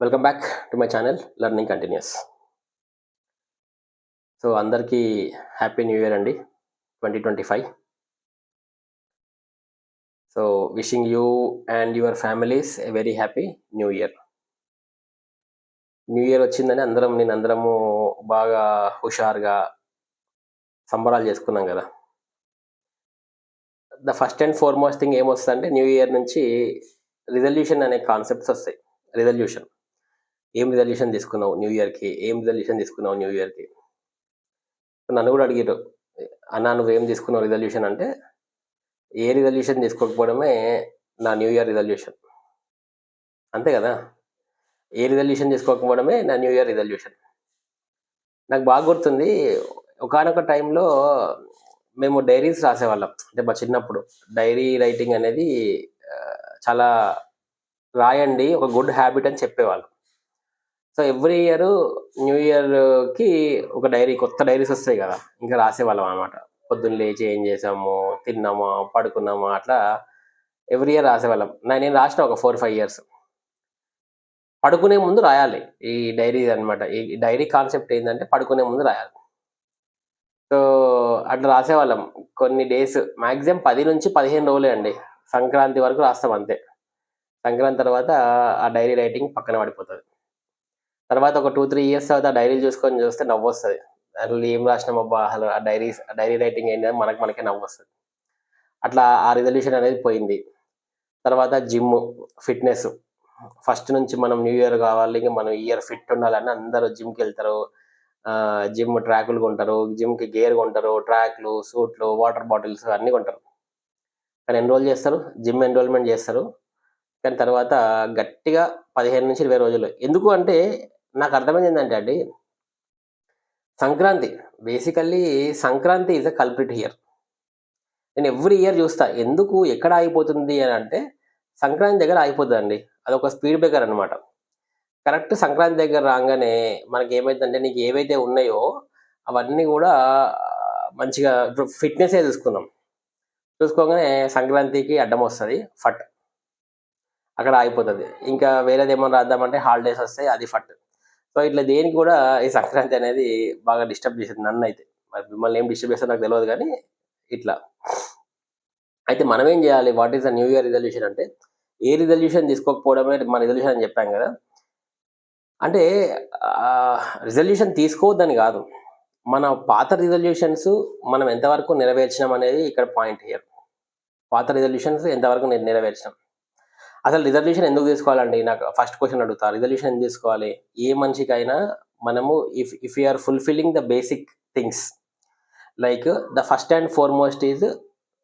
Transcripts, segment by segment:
Welcome back to my channel learning continues. So అందరికీ happy new year అండి 2025. So wishing you and your families a very happy new year. New year వచ్చిందని అందరము బాగా హుషారుగా సంబరాలు చేసుకున్నాం కదా. The first and foremost thing ఏమొస్తుందంటే న్యూ ఇయర్ నుంచి రిజల్యూషన్ అనే కాన్సెప్ట్స్ వస్తాయి. రిజల్యూషన్, ఏం రిజల్యూషన్ తీసుకున్నావు న్యూ ఇయర్కి, ఏం రిజల్యూషన్ తీసుకున్నావు న్యూ ఇయర్కి. నన్ను కూడా అడిగారు, అన్నా నువ్వేం తీసుకున్నావు రిజల్యూషన్ అంటే, ఏ రిజల్యూషన్ తీసుకోకపోవడమే నా న్యూ ఇయర్ రిజల్యూషన్. అంతే కదా, ఏ రిజల్యూషన్ తీసుకోకపోవడమే నా న్యూ ఇయర్ రిజల్యూషన్. నాకు బాగా గుర్తుంది, ఒకానొక టైంలో మేము డైరీస్ రాసేవాళ్ళం. అంటే మా చిన్నప్పుడు డైరీ రైటింగ్ అనేది చాలా రాయండి, ఒక గుడ్ హ్యాబిట్ అని చెప్పేవాళ్ళు. సో ఎవ్రీ ఇయర్ న్యూ ఇయర్కి ఒక డైరీ, కొత్త డైరీస్ వస్తాయి కదా, ఇంకా రాసేవాళ్ళం అనమాట. పొద్దున్న లేచి ఏం చేసాము, తిన్నామా, పడుకున్నామా, అట్లా ఎవ్రీ ఇయర్ రాసేవాళ్ళం. నేను రాసిన ఒక 4-5 years. పడుకునే ముందు రాయాలి ఈ డైరీ అనమాట. ఈ డైరీ కాన్సెప్ట్ ఏంటంటే పడుకునే ముందు రాయాలి. సో అట్లా రాసేవాళ్ళం కొన్ని డేస్, మ్యాక్సిమం 10 నుంచి 15 రోజులే అండి. సంక్రాంతి వరకు రాస్తాం అంతే. సంక్రాంతి తర్వాత ఆ డైరీ రైటింగ్ పక్కన పడిపోతుంది. తర్వాత ఒక 2-3 years తర్వాత ఆ డైరీలు చూసుకొని చూస్తే నవ్వు వస్తుంది. అసలు ఏం రాసినామబ్బా, అసలు ఆ డైరీ రైటింగ్ ఏంటి, మనకే నవ్వు వస్తుంది. అట్లా ఆ రిజల్యూషన్ అనేది పోయింది. తర్వాత జిమ్, ఫిట్నెస్. ఫస్ట్ నుంచి మనం న్యూ ఇయర్ కావాలి, ఇంకా మనం ఇయర్ ఫిట్ ఉండాలని అందరూ జిమ్కి వెళ్తారు. జిమ్ ట్రాకులు కొంటారు, జిమ్కి గేర్ కొంటారు, ట్రాక్లు, సూట్లు, వాటర్ బాటిల్స్ అన్నీ కొంటారు. కానీ ఎన్రోల్ చేస్తారు, జిమ్ ఎన్రోల్మెంట్ చేస్తారు. కానీ తర్వాత గట్టిగా 15 నుంచి 20 రోజులు. ఎందుకు అంటే నాకు అర్థమైంది ఏంటంటే అండి, Sankranti, basically Sankranti is a culprit here. నేను ఎవ్రీ ఇయర్ చూస్తా, ఎందుకు ఎక్కడ ఆగిపోతుంది అని అంటే సంక్రాంతి దగ్గర ఆగిపోతుందండి. అదొక స్పీడ్ బ్రేకర్ అనమాట. కరెక్ట్ సంక్రాంతి దగ్గర రాగానే మనకి ఏమైందంటే, నీకు ఏవైతే ఉన్నాయో అవన్నీ కూడా మంచిగా ఫిట్నెస్సే చూసుకోగానే సంక్రాంతికి అడ్డం వస్తుంది, ఫట్ అక్కడ ఆగిపోతుంది. ఇంకా వేరేది ఏమన్నా రాద్దామంటే హాలిడేస్ వస్తాయి, అది ఫట్. సో ఇట్లా దేనికి కూడా ఈ సంక్రాంతి అనేది బాగా డిస్టర్బ్ చేసింది నన్ను అయితే. మరి మిమ్మల్ని ఏం డిస్టర్బ్ చేస్తుందో నాకు తెలియదు, కానీ ఇట్లా అయితే మనం ఏం చేయాలి, what is the new year resolution అంటే, ఏ రిజల్యూషన్ తీసుకోకపోవడమే మన రిజల్యూషన్ అని చెప్పాం కదా. అంటే రిజల్యూషన్ తీసుకోవద్దని కాదు, మన పాత రిజల్యూషన్స్ మనం ఎంతవరకు నెరవేర్చినాం అనేది ఇక్కడ పాయింట్ హియర్. పాత రిజల్యూషన్స్ ఎంతవరకు నెరవేర్చినాం. అసలు రిజల్యూషన్ ఎందుకు తీసుకోవాలండి, నాకు ఫస్ట్ క్వశ్చన్ అడుగుతా. రిజల్యూషన్ ఎందుకు తీసుకోవాలి? ఏ మనిషికైనా మనము if you are fulfilling the basic things, like the first and foremost is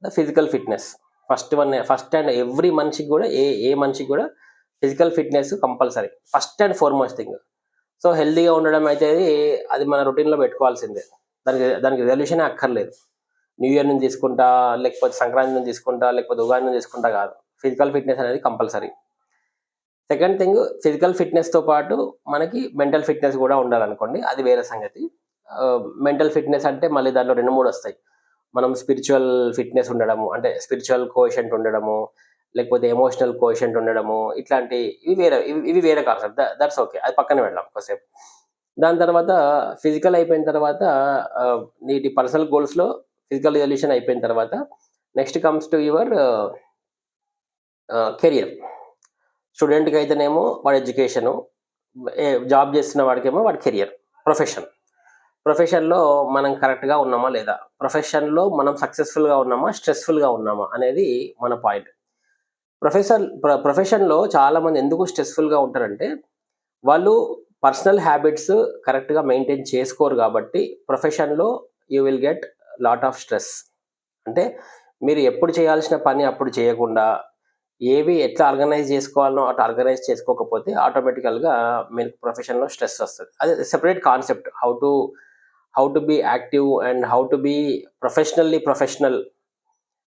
the physical fitness. First and every మనిషికి కూడా, ఏ మనిషికి కూడా physical fitness compulsory, first and foremost thing. So హెల్తీగా ఉండడం అయితే అది మన రొటీన్లో పెట్టుకోవాల్సిందే. దానికి రిజల్యూషనే అక్కర్లేదు. న్యూ ఇయర్ నుంచి తీసుకుంటా, లేకపోతే సంక్రాంతి నుంచి తీసుకుంటా, లేకపోతే ఉగాది నుంచి తీసుకుంటా కాదు. ఫిజికల్ ఫిట్నెస్ అనేది కంపల్సరీ. సెకండ్ థింగ్, ఫిజికల్ ఫిట్నెస్తో పాటు మనకి మెంటల్ ఫిట్నెస్ కూడా ఉండాలనుకోండి, అది వేరే సంగతి. మెంటల్ ఫిట్నెస్ అంటే మళ్ళీ దాంట్లో 2-3 వస్తాయి. మనం స్పిరిచువల్ ఫిట్నెస్ ఉండడము, అంటే స్పిరిచువల్ కోషెంట్ ఉండడము, లేకపోతే ఎమోషనల్ కోషెంట్ ఉండడము, ఇవి వేరే కాన్సెప్ట్. దట్స్ ఓకే, అది పక్కన పెడదాం కొద్దిసేపు. దాని తర్వాత ఫిజికల్ అయిపోయిన తర్వాత, నీటి పర్సనల్ గోల్స్లో ఫిజికల్ రిజల్యూషన్ అయిపోయిన తర్వాత, next comes to your career. స్టూడెంట్కి అయితేనేమో వాడి ఎడ్యుకేషను, జాబ్ చేస్తున్న వాడికేమో వాడి కెరియర్, ప్రొఫెషన్లో మనం కరెక్ట్గా ఉన్నామా లేదా, ప్రొఫెషన్లో మనం సక్సెస్ఫుల్గా ఉన్నామా, స్ట్రెస్ఫుల్గా ఉన్నామా అనేది మన పాయింట్. ప్రొఫెషన్లో చాలామంది ఎందుకు స్ట్రెస్ఫుల్గా ఉంటారంటే, వాళ్ళు పర్సనల్ హ్యాబిట్స్ కరెక్ట్గా మెయింటైన్ చేసుకోరు కాబట్టి ప్రొఫెషన్లో you will get lot of stress. అంటే మీరు ఎప్పుడు చేయాల్సిన పని అప్పుడు చేయకుండా, ఏవి ఎట్లా ఆర్గనైజ్ చేసుకోవాలనో అట్లా ఆర్గనైజ్ చేసుకోకపోతే ఆటోమేటికల్గా మీకు ప్రొఫెషన్లో స్ట్రెస్ వస్తుంది. అది separate concept. How to be active and how to be professional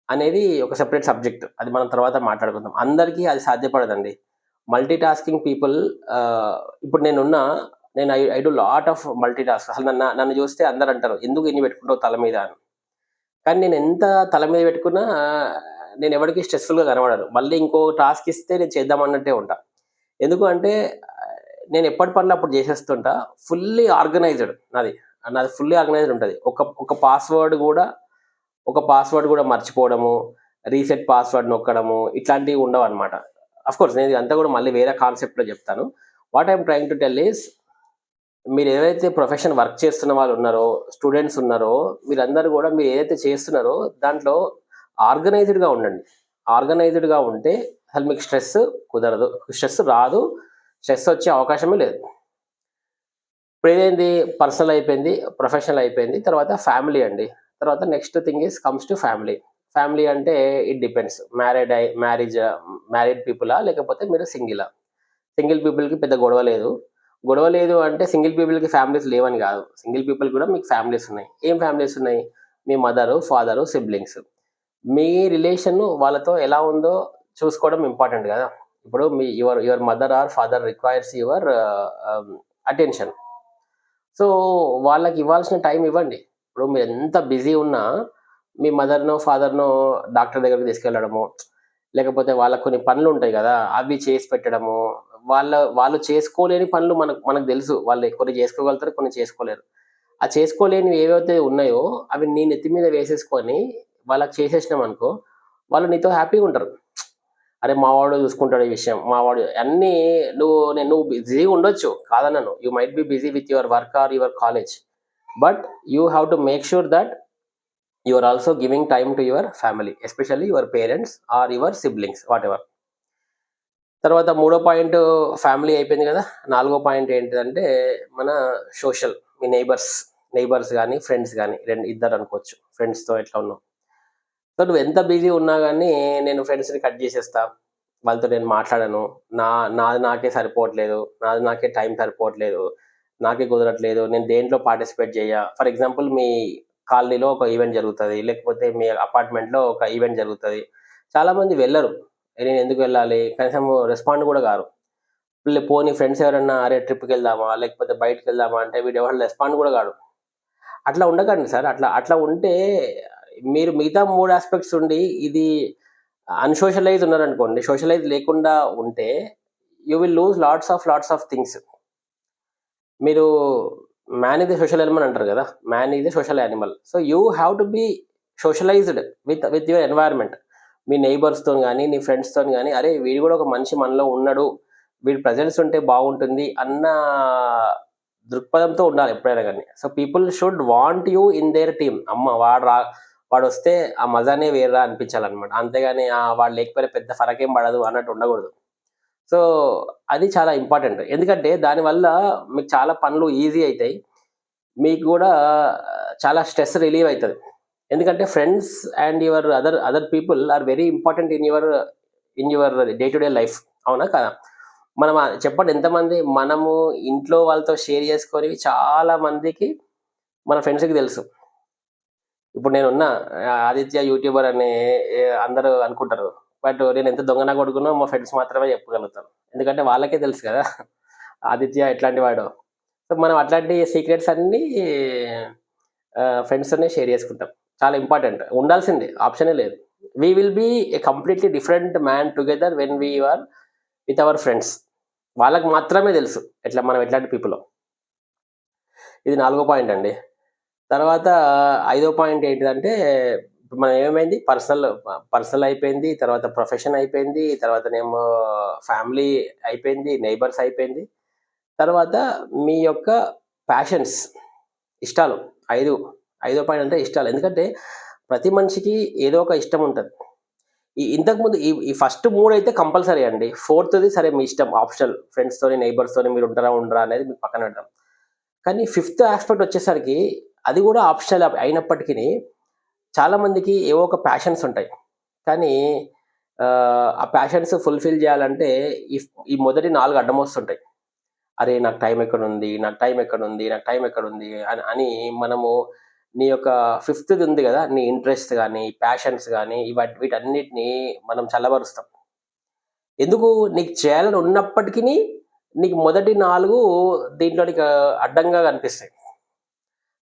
అనేది ఒక సెపరేట్ సబ్జెక్ట్. అది మనం తర్వాత మాట్లాడుకుందాం. అందరికీ అది సాధ్యపడదండి. మల్టీ టాస్కింగ్ పీపుల్, ఇప్పుడు నేను I do lot of multi task. అసలు నన్ను చూస్తే అందరు అంటారు, ఎందుకు ఇన్ని పెట్టుకుంటావు తల మీద అని. కానీ నేను ఎంత తల మీద పెట్టుకున్నా నేను ఎవరికి స్ట్రెస్ఫుల్గా కనబడను. మళ్ళీ ఇంకో టాస్క్ ఇస్తే నేను చేద్దామన్నట్టే ఉంటా. ఎందుకు అంటే నేను ఎప్పటి పనులు అప్పుడు చేసేస్తుంటా. ఫుల్లీ ఆర్గనైజ్డ్ నాది. నాది ఫుల్లీ ఆర్గనైజ్డ్ ఉంటది. ఒక పాస్వర్డ్ గూడా మర్చిపోవడము, రీసెట్ పాస్వర్డ్ నొక్కడము ఇట్లాంటివి ఉండవనమాట. అఫ్‌కోర్స్ నేను ఇదంతా గూడా మళ్ళీ వేరే కాన్సెప్ట్‌లో చెప్తాను. What I am trying to tell is మీరు ఏదైతే ప్రొఫెషన్ వర్క్ చేస్తున్న వాళ్ళు ఉన్నారో, స్టూడెంట్స్ ఉన్నారో, మీరందరూ గూడా మీరు ఏదైతే చేస్తున్నారో దాంట్లో ఆర్గనైజ్డ్‌గా ఉండండి. ఆర్గనైజ్డ్‌గా ఉంటే అసలు మీకు స్ట్రెస్ కుదరదు. స్ట్రెస్ రాదు. స్ట్రెస్ వచ్చే అవకాశమే లేదు. ఇప్పుడేమైంది పర్సనల్ అయిపోయింది, ప్రొఫెషనల్ అయిపోయింది. తర్వాత ఫ్యామిలీ అండి. తర్వాత next thing is comes to family. Family అంటే ఇట్ డిపెండ్స్. మ్యారీడ్ పీపులా? లేకపోతే మీరు సింగిలా? సింగిల్ పీపుల్‌కి పెద్ద గొడవ లేదు. గొడవ లేదు అంటే సింగిల్ పీపుల్‌కి ఫ్యామిలీస్ లేవని గాదు. సింగిల్ పీపుల్ కూడా మీకు ఫ్యామిలీస్ ఉన్నాయి. ఏం ఫ్యామిలీస్ ఉన్నాయి? మీ మదరు, ఫాదరు, సిబ్లింగ్స్. మీ రిలేషన్ వాళ్ళతో ఎలా ఉందో చూసుకోవడం ఇంపార్టెంట్ గదా! ఇప్పుడు your your mother or father requires your attention. So, వాళ్ళకివ్వాల్సిన టైం ఇవ్వండి. ఇప్పుడు మీరెంత బిజీ ఉన్నా, మీ మదర్‌నో, ఫాదర్‌నో డాక్టర్ దగ్గరికి తీసుకెళ్ళడమో, లేకపోతే వాళ్ళకి కొన్ని పనులుంటాయి గదా! అవి చేసి పెట్టడము, వాళ్ళు చేసుకోలేని పనులు మనకు మనకు తెలుసు. వాళ్ళు కొన్ని చేసుకోగలుగుతారు, కొన్ని చేసుకోలేరు. ఆ చేసుకోలేనివి ఏవైతే ఉన్నాయో, అవి నీ నెత్తి మీద వేసేసుకొని, వాళ్ళకి చేసేసినామనుకో, వాళ్ళు నీతో హ్యాపీగుంటరు. అరే! మావాడు చూసుకుంటాడు ఈ విషయం. మావాడు అన్నీ నువ్వు బిజీగా ఉండొచ్చు. కాదనను. You might be busy with your work or your college. But you have to make sure that you are also giving time to your family. Especially your parents or your siblings whatever. తర్వాత మూడో point family అయిపోయింది గదా! నాలుగో point ఏంటిదంటే మన social. మీ neighbours గాని, friends గాని ఇద్దరనుకోవచ్చు. ఫ్రెండ్స్‌తో ఎట్లా ఉన్నావు. సో, నువ్వెంత బిజీ ఉన్నా గానీ, నేను ఫ్రెండ్స్‌ని కట్ జేసేస్తా. వాళ్ళతో నేను మాట్లాడను. నా నాది నాకే సరిపోవట్లేదు. నాది నాకే టైం సరిపోవట్లేదు. నాకే కుదరట్లేదు. నేను దేంట్లో పార్టిసిపేట్ జేయ. ఫర్ ఎగ్జాంపుల్ మీ కాలనీలో ఒక ఈవెంట్ జరుగుతది. లేకపోతే మీ అపార్ట్మెంట్‌లో ఒక ఈవెంట్ జరుగుతది. చాలామంది వెళ్లరు. నేనెందుకు వెళ్ళాలి? కనీసం రెస్పాండ్ గూడా గారు. పోనీ ఫ్రెండ్స్ ఎవరన్నా అరే ట్రిప్‌కెళ్దామా? లేకపోతే బయటికెళ్దామా అంటే వీడెవడు రెస్పాండ్ గూడా గాడు. అట్లా ఉండకండి సార్. అట్లా అట్లా ఉంటే మీరు మిగతా 3 యాస్పెక్ట్స్ ఉండి ఇది అన్‌సోషలైజ్ ఉన్నారనుకోండి. సోషలైజ్ లేకుండా ఉంటే you will lose lots of things. మీరు man is a social animal అంటారు గదా! Man is a social animal. So, you have to be socialized with your environment. మీ నైబర్స్‌తోని గాని, నీ ఫ్రెండ్స్‌తోని గాని, అరే! వీడు గూడా ఒక మనిషి మనలో ఉన్నాడు. వీడి ప్రెజెన్స్ ఉంటే బాగుంటుంది అన్న దృక్పథంతో ఉండాలి ఎప్పుడైనా గాని. So, people should want you in there team. అమ్మ వాడొస్తే ఆ మజానే వేరురా అనిపించాలనమాట. అంతేగాని వాడు లేకపోయినా పెద్ద ఫరకేం పడదు అన్నట్టు ఉండకూడదు. సో, అది చాలా ఇంపార్టెంట్. ఎందుకంటే దానివల్ల మీకు చాలా పనులు ఈజీ అయితాయి. మీకు గూడా చాలా స్ట్రెస్ రిలీవ్ అయితది. ఎందుకంటే friends and your other people are very important in your day to day life. అవునా? కాదా? మనం చెప్పండి ఎంతమంది మనము ఇంట్లో వాళ్ళతో షేర్ చేసుకొనివి చాలా మందికి మన ఫ్రెండ్స్‌కి తెలుసు. ఇప్పుడు నేనున్నా ఆదిత్య యూట్యూబర్ అని అందరూ అనుకుంటారు. బట్ నేనెంత దొంగ నా కొడుకునో మా ఫ్రెండ్స్ మాత్రమే చెప్పగలుగుతారు. ఎందుకంటే వాళ్ళకే తెలుసు కదా! ఆదిత్య ఎట్లాంటి వాడో. సో, మనం అట్లాంటి సీక్రెట్స్ అన్నీ ఫ్రెండ్స్‌తోనే షేర్ చేసుకుంటాం. చాలా ఇంపార్టెంట్. ఉండాల్సిందే. ఆప్షనే లేదు. We will be a completely different man together when we are with our friends. వాళ్ళకి మాత్రమే తెలుసు. మనం ఎట్లాంటి పీపులో. ఇది నాలుగో పాయింట్ అండి. తర్వాత ఐదో పాయింట్ ఏంటిదంటే, ఇప్పుడు మనం ఏమైంది పర్సనల్ అయిపోయింది. తర్వాత ప్రొఫెషన్ అయిపోయింది. తర్వాతనేమో ఫ్యామిలీ అయిపోయింది. నైబర్స్ అయిపోయింది. తర్వాత మీ యొక్క ప్యాషన్స్, ఇష్టాలు. 5 ఐదో పాయింట్ అంటే ఇష్టాలు. ఎందుకంటే ప్రతి మనిషికి ఏదో ఒక ఇష్టం ఉంటది. ఇంతకుముందు ఈ ఫస్ట్ 3 అయితే కంపల్సరీ అండి. ఫోర్త్‌ది సరే మీ ఇష్టం ఆప్షనల్. ఫ్రెండ్స్‌తోని, నైబర్స్‌తోని మీరు ఉంటారా, ఉండరా అనేది మీకు పక్కన పెడదాం. కానీ ఫిఫ్త్ యాస్పెక్ట్ వచ్చేసరికి అది కూడా ఆప్షనల్ అయినప్పటికిని చాలా మందికి ఏవో ఒక ప్యాషన్స్ ఉంటాయి. కానీ ఆ ప్యాషన్స్ ఫుల్‌ఫిల్ చేయాలంటే ఈ మొదటి 4 అడ్డమొస్తుంటాయి. అరే! నాకు టైం ఎక్కడుంది? నాకు టైం ఎక్కడుంది? నాకు టైం ఎక్కడుంది? అని మనము నీ యొక్క ఫిఫ్త్‌ది ఉంది గదా! నీ ఇంట్రెస్ట్ గాని, ప్యాషన్స్ గాని వీటన్నిటిని మనం చల్లబరుస్తాం. ఎందుకు? నీకు చేయాలని ఉన్నప్పటికిని నీకు మొదటి 4 దీంట్లో నీకు అడ్డంగా కనిపిస్తాయి.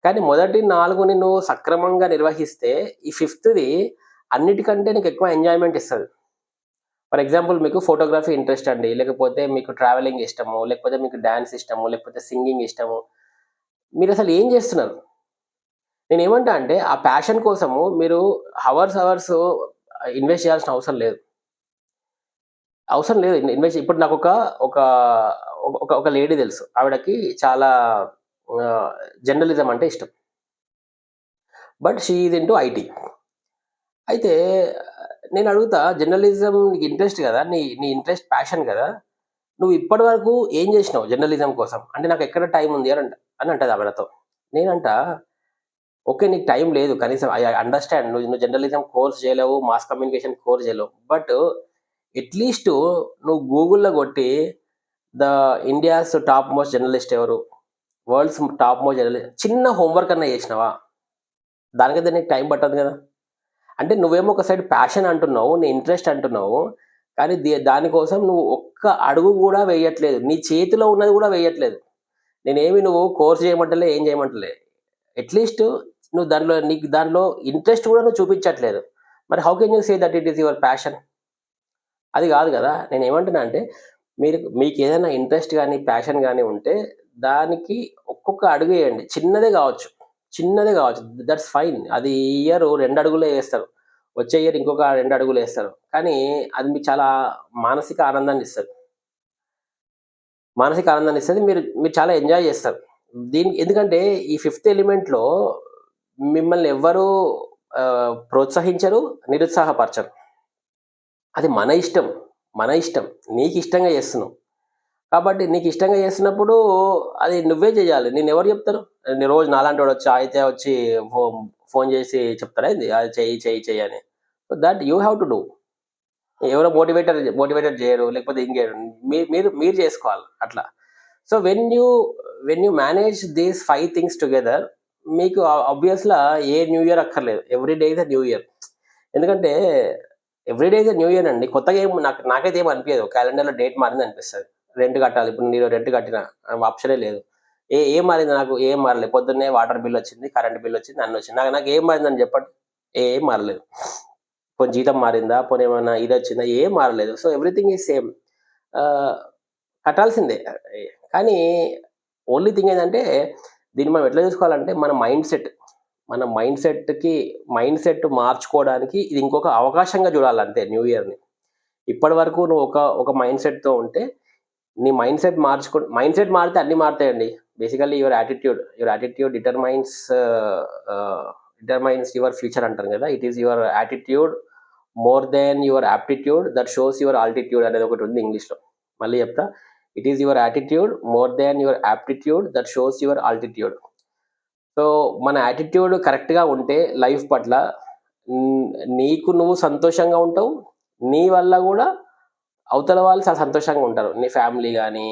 కానీ మొదటి 4ని నువ్వు సక్రమంగా నిర్వహిస్తే ఈ ఫిఫ్త్‌ది అన్నిటికంటే నీకెక్కువ ఎంజాయ్‌మెంట్ ఇస్తది. ఫర్ ఎగ్జాంపుల్ మీకు ఫోటోగ్రఫీ ఇంట్రెస్ట్ అండి, లేకపోతే మీకు ట్రావెలింగ్ ఇష్టము, లేకపోతే మీకు డాన్స్ ఇష్టము, లేకపోతే సింగింగ్ ఇష్టము. మీరసలు ఏం జేస్తున్నారు? నేనేమంటా అంటే, ఆ ప్యాషన్ కోసము మీరు హవర్స్ ఇన్వెస్ట్ చేయాల్సిన అవసరం లేదు. అవసరం లేదు. ఇన్వెస్ట్ ఇప్పుడు నాకొక ఒక ఒక ఒక లేడీ తెలుసు. ఆవిడకి చాలా ఆహ్, జర్నలిజం అంటే ఇష్టం. But she is into IT. అయితే నేనడుగుతా, జర్నలిజం నీకు ఇంట్రెస్ట్ గదా! నీ నీ ఇంట్రెస్ట్, ప్యాషన్ గదా! నువ్వు ఇప్పటి వరకు ఏం జేసినావు జర్నలిజం కోసం? అంటే నాకెక్కడ టైం ఉంది అని అంటది ఆమె నాతో. నేనంటా, ఓకే. నీకు టైం లేదు. కనీసం ఐ ఐ అండర్‌స్టాండ్. నువ్వు జర్నలిజం కోర్స్ చేయలేవు, మాస్ కమ్యూనికేషన్ కోర్స్ చేయలేవు. బట్ అట్‌లీస్టు నువ్వు గూగుల్‌లో కొట్టి the India's top most journalist ఎవరు? వరల్డ్స్ టాప్ మోస్ట్ చిన్న హోంవర్క్ అన్నా చేసినావా? దానికైతే నీకు టైం పట్టదు గదా! అంటే నువ్వేమో ఒక సైడ్ ప్యాషన్ అంటున్నావు, నీ ఇంట్రెస్ట్ అంటున్నావు. కానీ దానికోసం నువ్వు ఒక్క అడుగు గూడా వేయట్లేదు. నీ చేతిలో ఉన్నది గూడా వేయట్లేదు. నువ్వు కోర్స్ చేయమంటలే, ఏం చేయమంటలే. అట్‌లీస్ట్ నువ్వు నీకు దాంట్లో ఇంట్రెస్ట్ గూడా నువ్వు చూపించట్లేదు. మరి how can you say that it is your passion? అది గాదు గదా! నేనేమంటున్నా అంటే, మీకేదైనా ఇంట్రెస్ట్ గాని, ప్యాషన్ గాని ఉంటే దానికి ఒక్కొక్క అడుగేయండి. చిన్నదే గావచ్చు. That's fine. అది ఈ ఇయర్ 2 అడుగులే ఏస్తారు. వచ్చే ఇయర్ ఇంకొక 2 అడుగులేస్తారు. కానీ అది మీకు చాలా మానసిక ఆనందాన్నిస్తది. మీరు మీరు చాలా ఎంజాయ్ జేస్తారు. ఎందుకంటే ఈ ఫిఫ్త్ ఎలిమెంట్‌లో మిమ్మల్ని ఎవ్వరు ప్రోత్సహించరు, నిరుత్సాహపరచరు. అది మన ఇష్టం. నీకిష్టంగా జేస్తున్నావు. కాబట్టి నీకిష్టంగా జేస్తున్నప్పుడు అది నువ్వే జేయాలి. నిన్నెవరు జెప్తరు? రోజు నాలాంటోడొచ్చి వచ్చి ఫో ఫోను జేసి చెప్తాడా ఏంది? అది చెయ్యి అని. So, that you have to do. ఎవరో మోటివేటెడ్ జేయరు. లేకపోతే ఇంకేయరు. మీరు జేసుకోవాలి అట్లా. So, when you manage these 5 things together, మీకు ఆబ్వియస్‌లా ఏ న్యూ ఇయర్ అక్కర్లేదు. Every day is a new year. ఎందుకంటే every day is a new year అండి. కొత్తగా నాకైతే ఏమి అనిపియదు. క్యాలెండర్‌లో డేట్ మారిందనిపిస్తది. రెంట్ కట్టాలి. ఇప్పుడు నేను రెంట్ కట్టిన. ఆప్షనే లేదు. ఏం మారింది నాకు? ఏం మారలేదు. పొద్దున్నే వాటర్ బిల్ వచ్చింది, కరెంట్ బిల్ వచ్చింది, అన్నొచ్చింది. నాకేం మారిందని చెప్పండి? ఏం మారలేదు. పోనీ జీతం మారిందా? పోనీ ఏమన్నా ఇదొచ్చిందా? ఏం మారలేదు. So, everything is same. ఆహ్, కట్టాల్సిందే. కానీ ఓన్లీ థింగ్ ఏందంటే, దీన్ని మనం ఎట్లా చూసుకోవాలంటే మన మైండ్ సెట్ మార్చుకోవడానికి ఇది ఇంకొక అవకాశంగా చూడాలంతే న్యూ ఇయర్‌ని. ఇప్పటి వరకు నువ్వు ఒక మైండ్ సెట్‌తో ఉంటే, నీ మైండ్ సెట్ మారితే అన్నీ మారుతాయండి. Basically your attitude determines your future అంటారు గదా! It is your attitude more than your aptitude that shows your altitude అనేది ఒకటుంది ఇంగ్లీష్‌లో. మళ్ళీ చెప్తా. It is your attitude more than your aptitude that shows your altitude. So, మన attitude కరెక్ట్‌గా ఉంటే లైఫ్ పట్ల, హ్మ్, నీకు నువ్వు సంతోషంగా ఉంటావు. నీ వల్ల గూడా అవతల వాళ్ళు చాలా సంతోషంగా ఉంటారు. నీ ఫ్యామిలీ గానీ,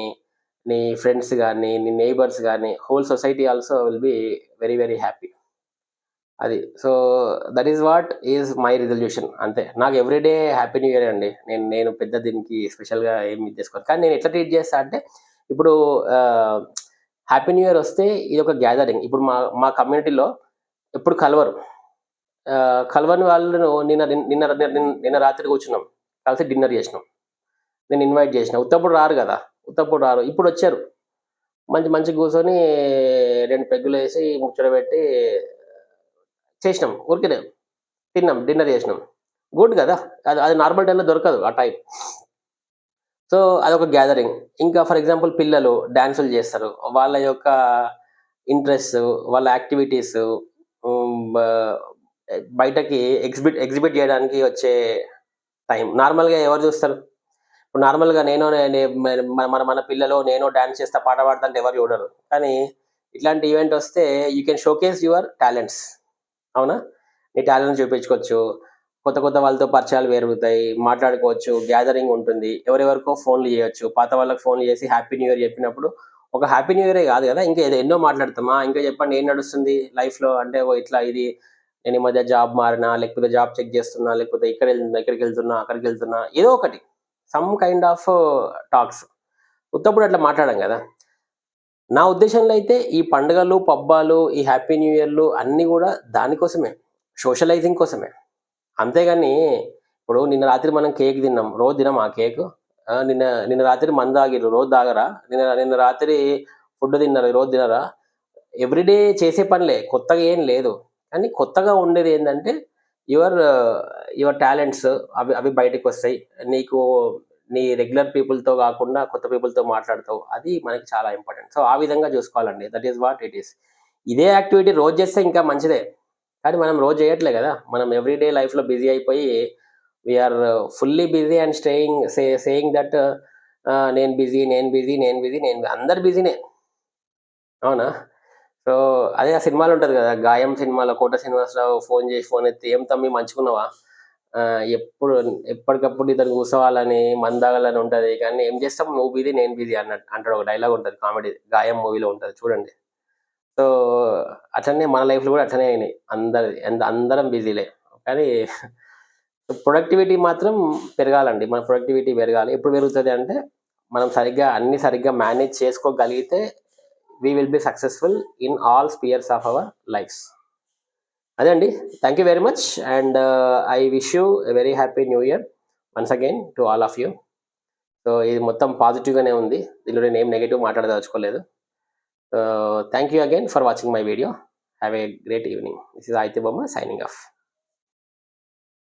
నీ ఫ్రెండ్స్ గానీ, నీ నైబర్స్ గానీ, whole society also will be very, very happy. అది. So, that is what is my resolution అంతే. నాకు ఎవ్రీ డే హ్యాపీ న్యూ ఇయరే అండి. నేను పెద్ద దీనికి స్పెషల్‌గా ఏమి ఇది చేసుకోను. కానీ నేను ఎట్లా ట్రీట్ చేస్తా అంటే, ఇప్పుడు ఆహ్, హ్యాపీ న్యూ ఇయర్ వస్తే ఇదొక గ్యాదరింగ్. ఇప్పుడు మా మా కమ్యూనిటీలో ఎప్పుడు కలవరు. కలవని వాళ్ళను నిన్న రాత్రి కూర్చున్నాం. కలిసి డిన్నర్ చేసినాం. నేను ఇన్వైట్ చేసిన. ఉత్తప్పుడు రారు గదా! ఉత్తప్పుడు రారు. ఇప్పుడొచ్చారు. మంచిగా కూర్చొని 2 పెగ్గులేసి ముచ్చట పెట్టి చేసినాం. ఊరికనే తిన్నాం. డిన్నర్ చేసినాం. గుడ్ గదా! అది అది నార్మల్ టైమ్‌లో దొరకదు ఆ టైం. సో, అదొక గ్యాదరింగ్. ఇంకా ఫర్ ఎగ్జాంపుల్ పిల్లలు డాన్సులు చేస్తారు. వాళ్ళ యొక్క ఇంట్రెస్ట్స్, వాళ్ళ యాక్టివిటీస్, హ్మ్, బయటకి ఎగ్జిబిట్ చేయడానికి వచ్చే టైం. నార్మల్‌గా ఎవరు చూస్తారు? ఇప్పుడు నార్మల్‌గా నేను నే నే మన మన మన పిల్లలు నేను డాన్స్ చేస్తా, పాట పాడతా అంటే ఎవరు చూడరు. కానీ ఇట్లాంటి ఈవెంట్ వస్తే you can showcase your talents. అవునా? నీ టాలెంట్ చూపించుకోవచ్చు. కొత్త కొత్త వాళ్ళతో పరిచయాలు పెరుగుతాయి. మాట్లాడుకోవచ్చు. గ్యాదరింగ్ ఉంటుంది. ఎవరెవరికో ఫోన్‌లు చేయొచ్చు. పాత వాళ్ళకి ఫోన్‌లు చేసి హ్యాపీ న్యూ ఇయర్ చెప్పినప్పుడు ఒక హ్యాపీ న్యూ ఇయరే కాదు కదా! ఇంకా ఎన్నో మాట్లాడతాం. ఇంకా చెప్పండి ఏం నడుస్తుంది లైఫ్‌లో అంటే, ఓ ఇట్లా ఇది నేను ఈ మధ్య జాబ్ మారినా, లేకపోతే జాబ్ చెక్ చేస్తున్నా, లేకపోతే ఇక్కడికెళ్తున్నా, అక్కడికెళ్తున్నా, ఏదో ఒకటి. Some kind of talks. ఉత్తప్పుడు అట్లా మాట్లాడం గదా! నా ఉద్దేశంలో అయితే ఈ పండుగలు, పబ్బాలు, ఈ హ్యాపీ న్యూ ఇయర్‌లు అన్నీ గూడా దానికోసమే. సోషలైజింగ్ కోసమే. అంతేగాని ఇప్పుడు నిన్న రాత్రి మనం కేక్ తిన్నాం, రోజు తినం ఆ కేక్. నిన్న నిన్న రాత్రి మందు తాగిర్రు, రోజు తాగరా? నిన్న రాత్రి ఫుడ్ తిన్నారు, రోజు తినరా? ఎవ్రీడే చేసే పనులే, కొత్తగా ఏం లేదు. కానీ కొత్తగా ఉండేది ఏంటంటే యువర్ యువర్ టాలెంట్స్, అవి అవి బయటకు వస్తాయి. నీకు నీ రెగ్యులర్ పీపుల్తో కాకుండా కొత్త పీపుల్తో మాట్లాడతావు, అది మనకి చాలా ఇంపార్టెంట్. సో ఆ విధంగా చూసుకోవాలండి, that is what it is. ఇదే యాక్టివిటీ రోజు చేస్తే ఇంకా మంచిదే, కానీ మనం రోజు చేయట్లే కదా. మనం ఎవ్రీడే లైఫ్లో బిజీ అయిపోయి we are fully busy and saying that నేను బిజీ, నేను బిజీ, నేను బిజీ, నేను అందరు బిజీనే. అవునా? సో అదే ఆ సినిమాలో ఉంటుంది కదా, గాయం సినిమాలో కోట శ్రీనివాసరావు ఫోన్ ఎత్తి, ఏం తమ్మి మంచుకున్నావా, ఎప్పుడు ఎప్పటికప్పుడు ఇతను కూర్చోవాలని మందాగాలని ఉంటుంది, కానీ ఏం చేస్తాం, నువ్వు బిజీ నేను బిజీ అన్నట్టు అంటాడు. ఒక డైలాగ్ ఉంటుంది, కామెడీ, గాయం మూవీలో ఉంటుంది, చూడండి. సో అట్లనే మన లైఫ్లో కూడా అట్లనే అయినాయి, అందరం బిజీలే. కానీ ప్రొడక్టివిటీ మాత్రం పెరగాలండి, మన ప్రొడక్టివిటీ పెరగాలి. ఎప్పుడు పెరుగుతుంది అంటే మనం అన్ని సరిగ్గా మేనేజ్ చేసుకోగలిగితే we will be successful in all spheres of our lives. అదే అండి. Thank you very much, and I wish you a very happy new year once again to all of you. So ఇది మొత్తం పాజిటివ్గానే ఉంది, దీనిలో నేను ఏం నెగిటివ్ మాట్లాడదలుచుకోలేదు. Thank you again for watching my video. Have a great evening. This is Aditya Bomma signing of.